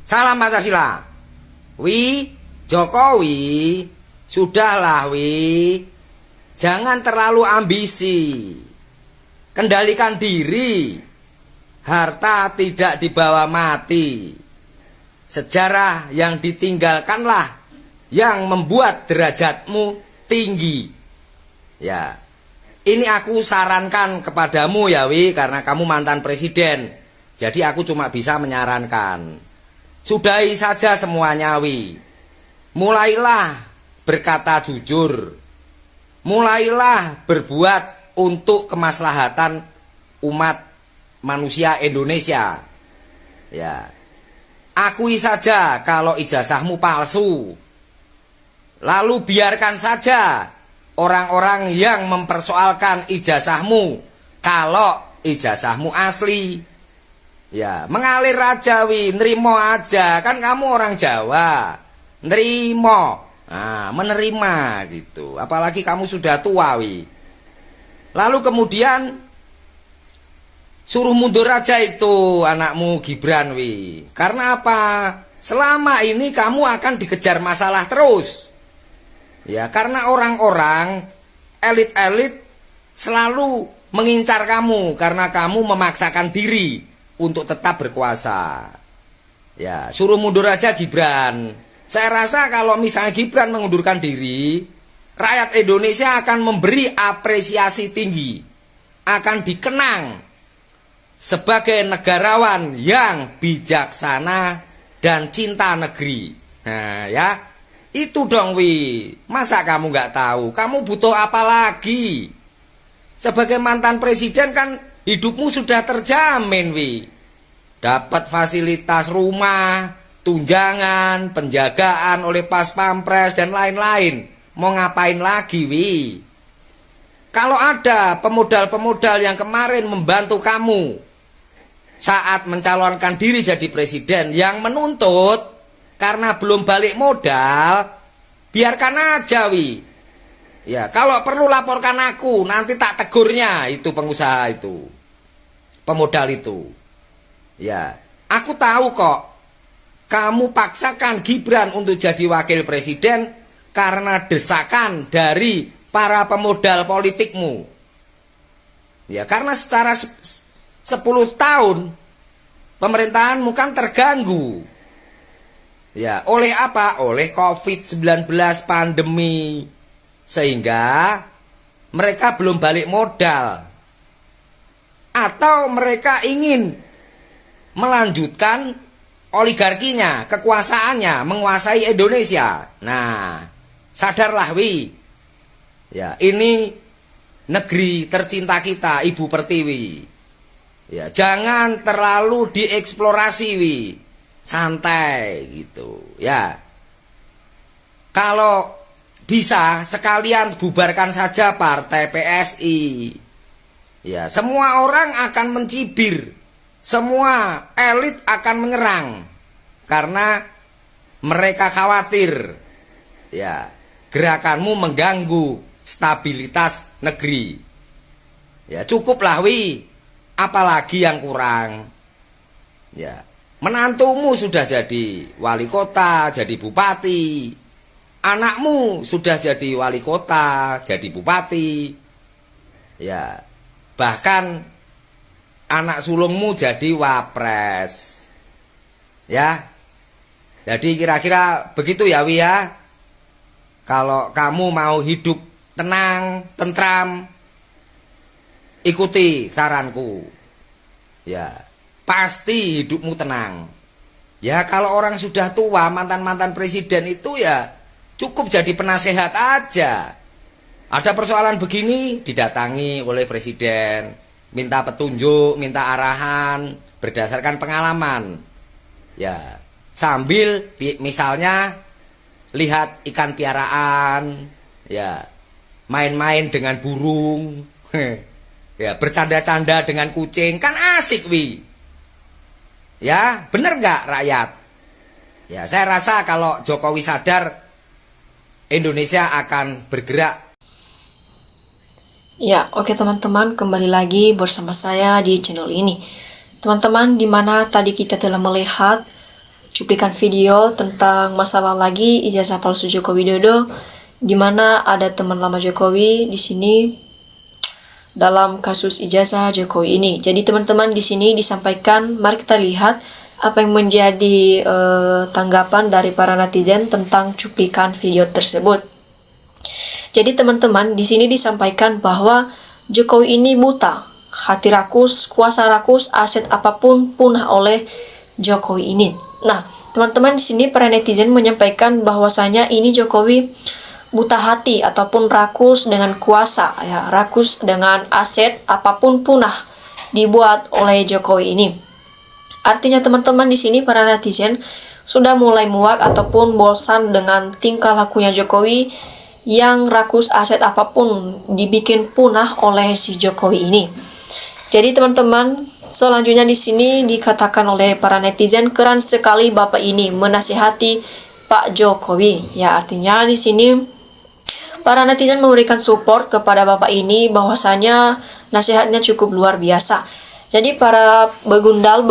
Salam Pancasila. Wi, Jokowi, sudahlah Wi. Jangan terlalu ambisi. Kendalikan diri. Harta tidak dibawa mati. Sejarah yang ditinggalkanlah yang membuat derajatmu tinggi. Ya. Ini aku sarankan kepadamu ya Wi, karena kamu mantan presiden. Jadi aku cuma bisa menyarankan. Sudahi saja semuanya Wi. Mulailah berkata jujur. Mulailah berbuat untuk kemaslahatan umat manusia Indonesia. Ya. Akui saja kalau ijazahmu palsu. Lalu biarkan saja orang-orang yang mempersoalkan ijazahmu kalau ijazahmu asli. Ya, mengalir aja Wi, nerimo aja. Kan kamu orang Jawa. Nerimo. Nah, menerima gitu. Apalagi kamu sudah tua Wi. Lalu kemudian suruh mundur aja itu anakmu Gibran Wi. Karena apa? Selama ini kamu akan dikejar masalah terus. Ya, karena orang-orang elit-elit selalu mengincar kamu karena kamu memaksakan diri untuk tetap berkuasa. Ya, suruh mundur aja Gibran. Saya rasa kalau misalnya Gibran mengundurkan diri, rakyat Indonesia akan memberi apresiasi tinggi. Akan dikenang sebagai negarawan yang bijaksana dan cinta negeri. Nah, ya. Itu dong Wi. Masa kamu nggak tahu? Kamu butuh apa lagi? Sebagai mantan presiden kan hidupmu sudah terjamin Wi. Dapat fasilitas rumah, tunjangan, penjagaan oleh pas pampres dan lain-lain. Mau ngapain lagi Wi? Kalau ada pemodal-pemodal yang kemarin membantu kamu saat mencalonkan diri jadi presiden yang menuntut karena belum balik modal, biarkan aja Wi. Ya, kalau perlu laporkan aku, nanti tak tegurnya itu pengusaha itu, pemodal itu. Ya, aku tahu kok. Kamu paksakan Gibran untuk jadi wakil presiden karena desakan dari para pemodal politikmu. Ya, karena secara 10 tahun pemerintahanmu kan terganggu. Ya, oleh apa? Oleh COVID-19 pandemi. Sehingga mereka belum balik modal. Atau mereka ingin melanjutkan oligarkinya, kekuasaannya, menguasai Indonesia. Nah, sadarlah Wi. Ya, ini negeri tercinta kita, Ibu Pertiwi. Ya, jangan terlalu dieksplorasi Wi. Santai gitu ya. Kalau bisa sekalian bubarkan saja partai PSI. Ya, semua orang akan mencibir. Semua elit akan menyerang karena mereka khawatir ya, gerakanmu mengganggu stabilitas negeri. Ya, cukuplah Wi. Apalagi yang kurang? Ya. Menantumu sudah jadi wali kota, jadi bupati. Anakmu sudah jadi wali kota, jadi bupati. Ya, bahkan anak sulungmu jadi wapres. Ya. Jadi kira-kira begitu ya Wi ya. Kalau kamu mau hidup tenang, tentram, ikuti saranku. Ya. Pasti hidupmu tenang. Ya, kalau orang sudah tua, mantan-mantan presiden itu ya cukup jadi penasehat aja. Ada persoalan begini, didatangi oleh presiden, minta petunjuk, minta arahan berdasarkan pengalaman. Ya, sambil misalnya lihat ikan piaraan, ya, main-main dengan burung, ya, bercanda-canda dengan kucing, kan asik Wi. Ya, bener nggak rakyat? Ya, saya rasa kalau Jokowi sadar, Indonesia akan bergerak. Ya, oke teman-teman, kembali lagi bersama saya di channel ini. Teman-teman, dimana tadi kita telah melihat cuplikan video tentang masalah lagi ijazah palsu Joko Widodo, di mana ada teman lama Jokowi di sini dalam kasus ijazah Jokowi ini. Jadi teman-teman di sini disampaikan, mari kita lihat apa yang menjadi tanggapan dari para netizen tentang cuplikan video tersebut. Jadi teman-teman di sini disampaikan bahwa Jokowi ini buta, hati rakus, kuasa rakus, aset apapun punah oleh Jokowi ini. Nah, teman-teman di sini para netizen menyampaikan bahwasanya ini Jokowi buta hati ataupun rakus dengan kuasa, ya, rakus dengan aset apapun punah dibuat oleh Jokowi ini. Artinya teman-teman di sini para netizen sudah mulai muak ataupun bosan dengan tingkah lakunya Jokowi yang rakus aset apapun dibikin punah oleh si Jokowi ini. Jadi teman-teman, selanjutnya di sini dikatakan oleh para netizen, keren sekali Bapak ini menasihati Pak Jokowi. Ya, artinya di sini para netizen memberikan support kepada Bapak ini bahwasanya nasihatnya cukup luar biasa. Jadi para begundal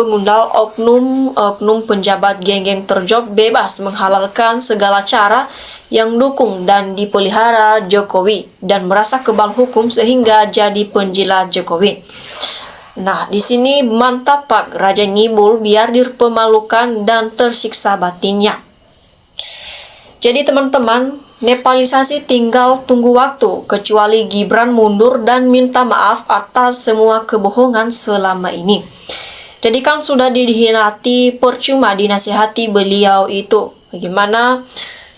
oknum penjabat geng-geng terjob bebas menghalalkan segala cara yang dukung dan dipelihara Jokowi dan merasa kebal hukum sehingga jadi penjilat Jokowi. Nah, di sini mantap Pak Raja Ngibul biar dipermalukan dan tersiksa batinnya. Jadi teman-teman, Nepalisasi tinggal tunggu waktu, kecuali Gibran mundur dan minta maaf atas semua kebohongan selama ini. Jadi kan sudah dihianati, percuma dinasihati beliau itu. Bagaimana?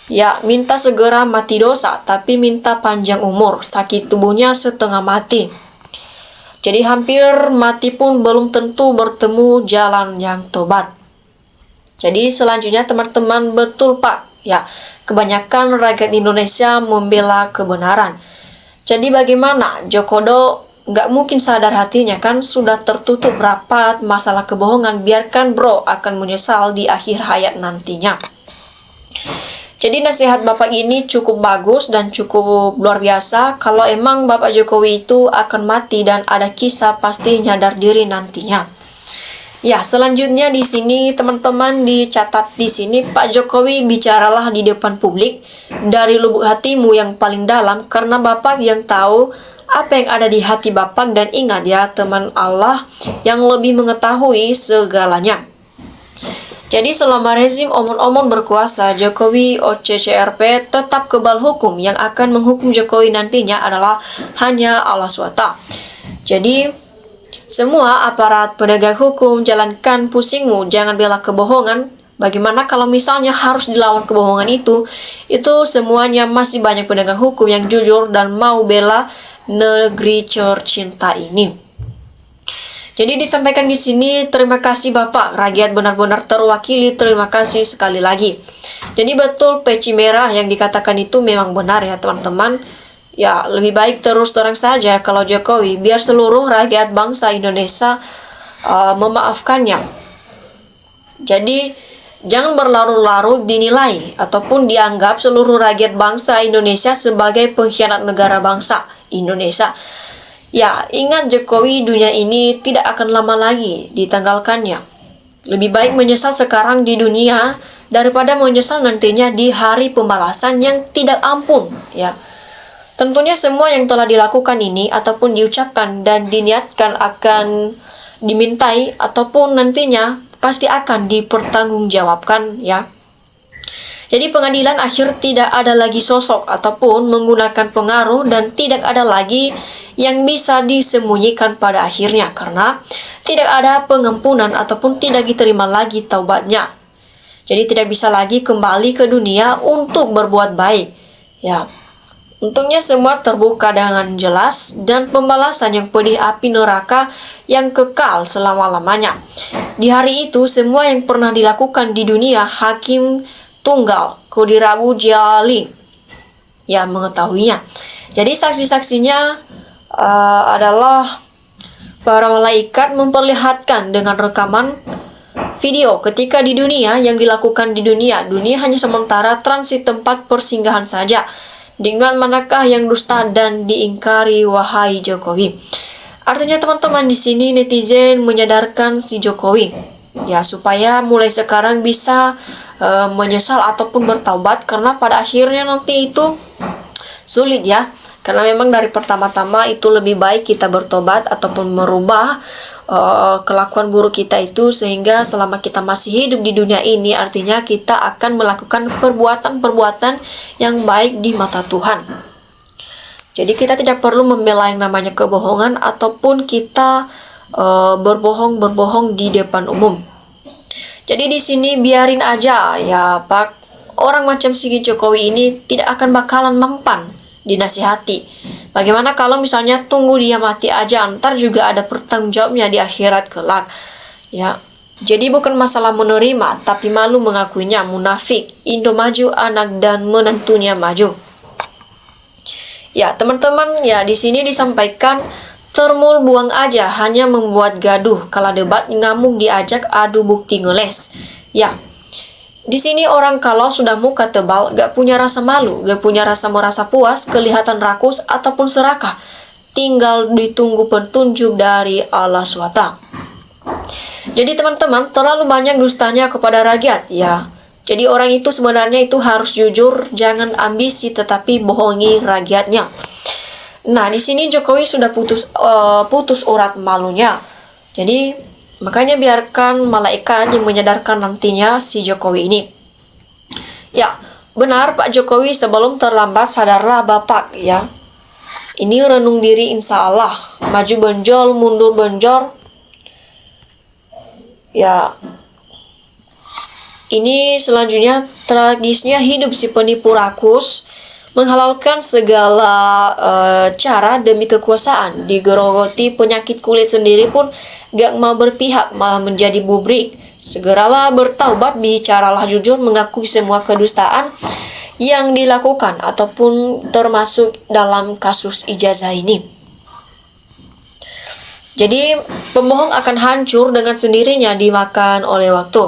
Ya, minta segera mati dosa, tapi minta panjang umur, sakit tubuhnya setengah mati. Jadi hampir mati pun belum tentu bertemu jalan yang tobat. Jadi selanjutnya teman-teman, betul Pak, ya, kebanyakan rakyat Indonesia membela kebenaran. Jadi bagaimana? Jokodo nggak mungkin sadar hatinya kan, sudah tertutup rapat masalah kebohongan, biarkan bro akan menyesal di akhir hayat nantinya. Jadi nasihat Bapak ini cukup bagus dan cukup luar biasa. Kalau emang Bapak Jokowi itu akan mati dan ada kisah, pasti nyadar diri nantinya. Ya, selanjutnya di sini teman-teman dicatat di sini, Pak Jokowi bicaralah di depan publik dari lubuk hatimu yang paling dalam, karena Bapak yang tahu apa yang ada di hati Bapak, dan ingat ya teman, Allah yang lebih mengetahui segalanya. Jadi selama rezim omon-omon berkuasa, Jokowi OCCRP tetap kebal hukum. Yang akan menghukum Jokowi nantinya adalah hanya Allah SWT. Jadi semua aparat penegak hukum, jalankan pusingmu, jangan bela kebohongan. Bagaimana kalau misalnya harus dilawan kebohongan itu semuanya masih banyak penegak hukum yang jujur dan mau bela negeri tercinta ini. Jadi disampaikan di sini, terima kasih Bapak, rakyat benar-benar terwakili, terima kasih sekali lagi. Jadi betul peci merah yang dikatakan itu memang benar ya teman-teman. Ya, lebih baik terus terang saja kalau Jokowi, biar seluruh rakyat bangsa Indonesia memaafkannya. Jadi jangan berlarut-larut dinilai ataupun dianggap seluruh rakyat bangsa Indonesia sebagai pengkhianat negara bangsa Indonesia. Ya, ingat Jokowi, dunia ini tidak akan lama lagi ditanggalkannya. Lebih baik menyesal sekarang di dunia daripada menyesal nantinya di hari pembalasan yang tidak ampun, ya. Tentunya semua yang telah dilakukan ini ataupun diucapkan dan diniatkan akan dimintai ataupun nantinya pasti akan dipertanggungjawabkan, ya. Jadi pengadilan akhir tidak ada lagi sosok ataupun menggunakan pengaruh, dan tidak ada lagi yang bisa disembunyikan pada akhirnya karena tidak ada pengampunan ataupun tidak diterima lagi taubatnya. Jadi tidak bisa lagi kembali ke dunia untuk berbuat baik. Ya, untungnya semua terbuka dengan jelas dan pembalasan yang pedih api neraka yang kekal selama-lamanya. Di hari itu semua yang pernah dilakukan di dunia hakim tunggal Kodirabu Jali yang mengetahuinya. Jadi saksi-saksinya adalah para malaikat memperlihatkan dengan rekaman video ketika di dunia yang dilakukan di dunia. Dunia hanya sementara transit tempat persinggahan saja. Dengan manakah yang dusta dan diingkari wahai Jokowi? Artinya teman-teman di sini netizen menyadarkan si Jokowi. Ya, supaya mulai sekarang bisa menyesal ataupun bertaubat, karena pada akhirnya nanti itu sulit ya. Karena memang dari pertama-tama itu lebih baik kita bertobat ataupun merubah kelakuan buruk kita itu, sehingga selama kita masih hidup di dunia ini, artinya kita akan melakukan perbuatan-perbuatan yang baik di mata Tuhan. Jadi kita tidak perlu membela yang namanya kebohongan ataupun kita berbohong di depan umum. Jadi di sini biarin aja ya Pak, orang macam si Jokowi ini tidak akan bakalan mempan dinasihati. Bagaimana kalau misalnya tunggu dia mati aja, ntar juga ada pertanggungjawabnya di akhirat kelak ya. Jadi bukan masalah menerima, tapi malu mengakuinya. Munafik, Indo maju, anak dan menantunya maju. Ya teman-teman, ya di sini disampaikan termul buang aja, hanya membuat gaduh. Kala debat ngamuk diajak adu bukti ngeles. Ya, di sini orang kalau sudah muka tebal, gak punya rasa malu, gak punya rasa merasa puas, kelihatan rakus ataupun serakah. Tinggal ditunggu petunjuk dari Allah SWT. Jadi teman-teman, terlalu banyak dustanya kepada rakyat ya. Jadi orang itu sebenarnya itu harus jujur, jangan ambisi tetapi bohongi rakyatnya. Nah, di sini Jokowi sudah putus urat malunya. Jadi makanya biarkan malaikat yang menyadarkan nantinya si Jokowi ini. Ya, benar Pak Jokowi, sebelum terlambat sadarlah Bapak ya. Ini renung diri insya Allah. Maju benjol, mundur benjol. Ya, ini selanjutnya tragisnya hidup si penipu rakus, menghalalkan segala cara demi kekuasaan. Digerogoti penyakit kulit sendiri pun gak mau berpihak, malah menjadi bubrik. Segeralah bertaubat, bicaralah jujur, mengakui semua kedustaan yang dilakukan ataupun termasuk dalam kasus ijazah ini. Jadi pembohong akan hancur dengan sendirinya dimakan oleh waktu.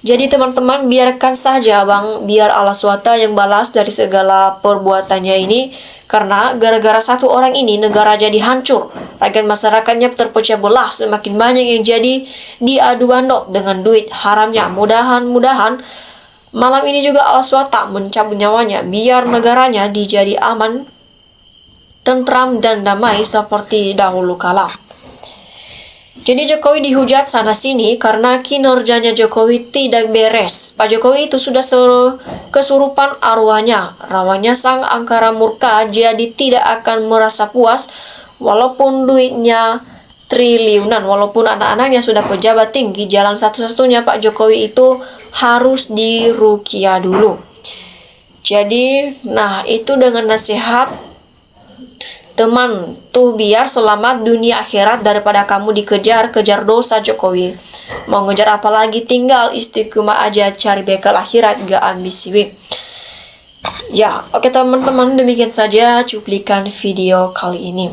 Jadi teman-teman, biarkan saja Bang, biar Allah SWT yang balas dari segala perbuatannya ini. Karena gara-gara satu orang ini negara jadi hancur, rakyat masyarakatnya terpecah belah, semakin banyak yang jadi diadu bandot dengan duit haramnya. Mudahan-mudahan malam ini juga Allah SWT mencabut nyawanya, biar negaranya dijadi aman, tentram dan damai seperti dahulu kala. Jadi Jokowi dihujat sana-sini karena kinerjanya Jokowi tidak beres. Pak Jokowi itu sudah kesurupan arwahnya. Rawanya sang angkara murka, jadi tidak akan merasa puas walaupun duitnya triliunan. Walaupun anak-anaknya sudah pejabat tinggi, jalan satu-satunya Pak Jokowi itu harus diruqyah dulu. Jadi, nah itu dengan nasihat teman tuh, biar selamat dunia akhirat daripada kamu dikejar-kejar dosa Jokowi. Mau ngejar apa lagi, tinggal istiqomah aja cari bekal akhirat, gak ambisi. Ya, oke teman-teman, demikian saja cuplikan video kali ini.